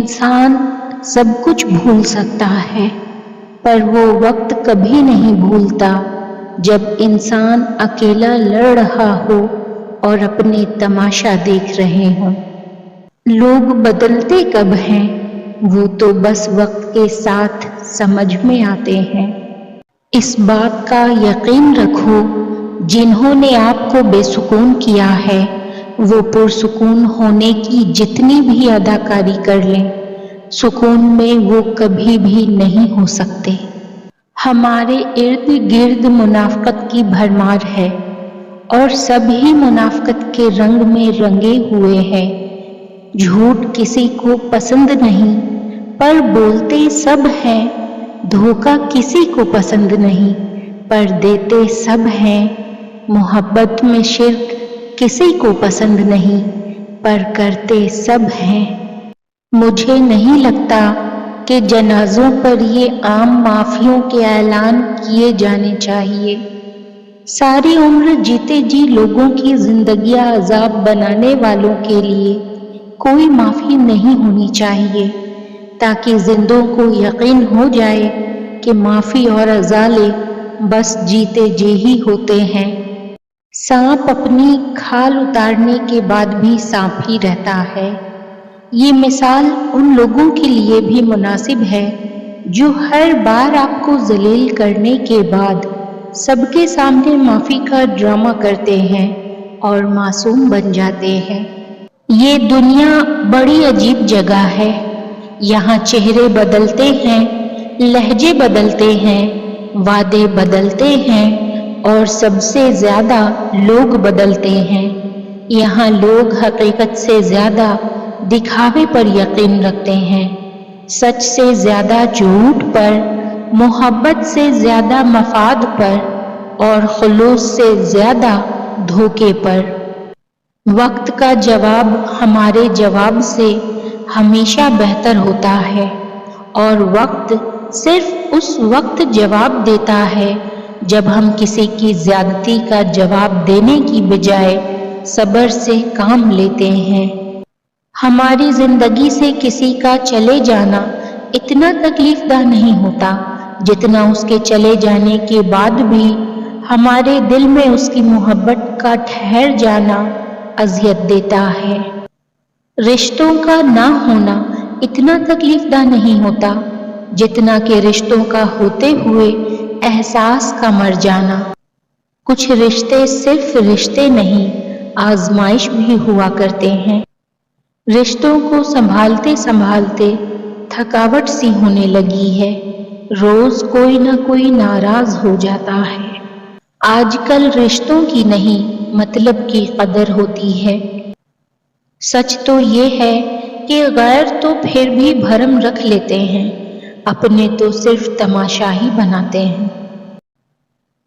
انسان سب کچھ بھول سکتا ہے، پر وہ وقت کبھی نہیں بھولتا جب انسان اکیلا لڑ رہا ہو اور اپنے تماشا دیکھ رہے ہوں۔ لوگ بدلتے کب ہیں، وہ تو بس وقت کے ساتھ سمجھ میں آتے ہیں۔ اس بات کا یقین رکھو، جنہوں نے آپ کو بے سکون کیا ہے، وہ پرسکون ہونے کی جتنی بھی اداکاری کر لیں، سکون میں وہ کبھی بھی نہیں ہو سکتے۔ ہمارے ارد گرد منافقت کی بھرمار ہے، اور سب ہی منافقت کے رنگ میں رنگے ہوئے ہیں۔ جھوٹ کسی کو پسند نہیں، پر بولتے سب ہیں۔ دھوکہ کسی کو پسند نہیں، پر دیتے سب ہیں۔ محبت میں شرک کسی کو پسند نہیں، پر کرتے سب ہیں۔ مجھے نہیں لگتا کہ جنازوں پر یہ عام معافیوں کے اعلان کیے جانے چاہیے۔ ساری عمر جیتے جی لوگوں کی زندگیاں عذاب بنانے والوں کے لیے کوئی معافی نہیں ہونی چاہیے، تاکہ زندوں کو یقین ہو جائے کہ معافی اور ازالے بس جیتے جی ہی ہوتے ہیں۔ سانپ اپنی کھال اتارنے کے بعد بھی سانپ ہی رہتا ہے۔ یہ مثال ان لوگوں کے لیے بھی مناسب ہے جو ہر بار آپ کو ذلیل کرنے کے بعد سب کے سامنے معافی کا ڈرامہ کرتے ہیں اور معصوم بن جاتے ہیں۔ یہ دنیا بڑی عجیب جگہ ہے۔ یہاں چہرے بدلتے ہیں، لہجے بدلتے ہیں، وعدے بدلتے ہیں، اور سب سے زیادہ لوگ بدلتے ہیں۔ یہاں لوگ حقیقت سے زیادہ دکھاوے پر یقین رکھتے ہیں، سچ سے زیادہ جھوٹ پر، محبت سے زیادہ مفاد پر، اور خلوص سے زیادہ دھوکے پر۔ وقت کا جواب ہمارے جواب سے ہمیشہ بہتر ہوتا ہے، اور وقت صرف اس وقت جواب دیتا ہے جب ہم کسی کی زیادتی کا جواب دینے کی بجائے صبر سے کام لیتے ہیں۔ ہماری زندگی سے کسی کا چلے جانا اتنا تکلیف دہ نہیں ہوتا جتنا اس کے چلے جانے کے بعد بھی ہمارے دل میں اس کی محبت کا ٹھہر جانا اذیت دیتا ہے۔ رشتوں کا نہ ہونا اتنا تکلیف دہ نہیں ہوتا جتنا کہ رشتوں کا ہوتے ہوئے احساس کا مر جانا۔ کچھ رشتے صرف رشتے نہیں، آزمائش بھی ہوا کرتے ہیں۔ رشتوں کو سنبھالتے سنبھالتے تھکاوٹ سی ہونے لگی ہے، روز کوئی نہ کوئی ناراض ہو جاتا ہے۔ آج کل رشتوں کی نہیں، مطلب کی قدر ہوتی ہے۔ سچ تو یہ ہے کہ غیر تو پھر بھی بھرم رکھ لیتے ہیں، اپنے تو صرف تماشا ہی بناتے ہیں۔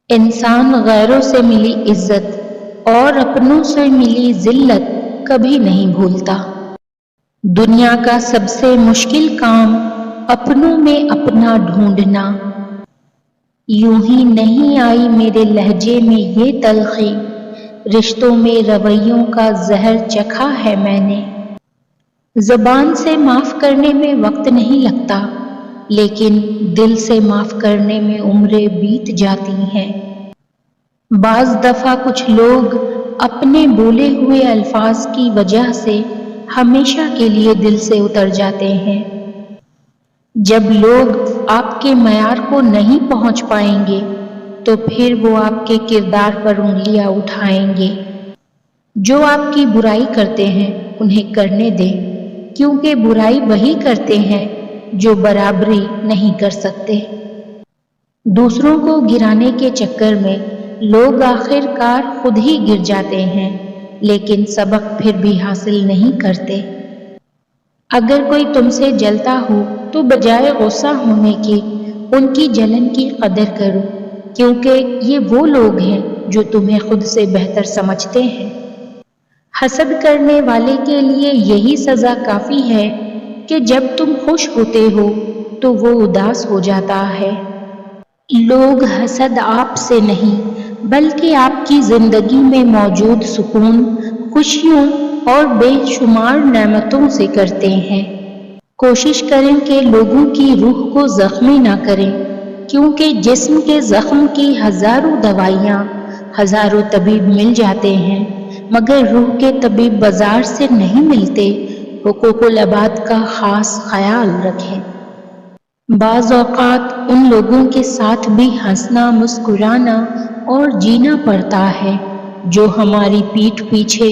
انسان غیروں سے ملی عزت اور اپنوں سے ملی ذلت کبھی نہیں بھولتا۔ دنیا کا سب سے مشکل کام اپنوں میں اپنا ڈھونڈنا۔ یوں ہی نہیں آئی میرے لہجے میں یہ تلخی، رشتوں میں رویوں کا زہر چکھا ہے میں نے۔ زبان سے معاف کرنے میں وقت نہیں لگتا، لیکن دل سے معاف کرنے میں عمریں بیت جاتی ہیں۔ بعض دفعہ کچھ لوگ اپنے بولے ہوئے الفاظ کی وجہ سے ہمیشہ کے لیے دل سے اتر جاتے ہیں۔ جب لوگ آپ کے معیار کو نہیں پہنچ پائیں گے تو پھر وہ آپ کے کردار پر انگلیاں اٹھائیں گے۔ جو آپ کی برائی کرتے ہیں انہیں کرنے دیں، کیونکہ برائی وہی کرتے ہیں جو برابری نہیں کر سکتے۔ دوسروں کو گرانے کے چکر میں لوگ آخر کار خود ہی گر جاتے ہیں، لیکن سبق پھر بھی حاصل نہیں کرتے۔ اگر کوئی تم سے جلتا ہو تو بجائے غصہ ہونے کے ان کی جلن کی قدر کرو، کیونکہ یہ وہ لوگ ہیں جو تمہیں خود سے بہتر سمجھتے ہیں۔ حسد کرنے والے کے لیے یہی سزا کافی ہے کہ جب تم خوش ہوتے ہو تو وہ اداس ہو جاتا ہے۔ لوگ حسد آپ سے نہیں بلکہ آپ کی زندگی میں موجود سکون، خوشیوں اور بے شمار نعمتوں سے کرتے ہیں۔ کوشش کریں کہ لوگوں کی روح کو زخمی نہ کریں، کیونکہ جسم کے زخم کی ہزاروں دوائیاں، ہزاروں طبیب مل جاتے ہیں، مگر روح کے طبیب بازار سے نہیں ملتے۔ حقوق العباد کا خاص خیال رکھیں۔ بعض اوقات ان لوگوں کے ساتھ بھی ہنسنا، مسکرانا اور جینا پڑتا ہے جو ہماری پیٹھ پیچھے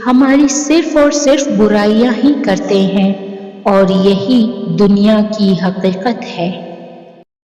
ہماری صرف اور صرف برائیاں ہی کرتے ہیں، اور یہی دنیا کی حقیقت ہے۔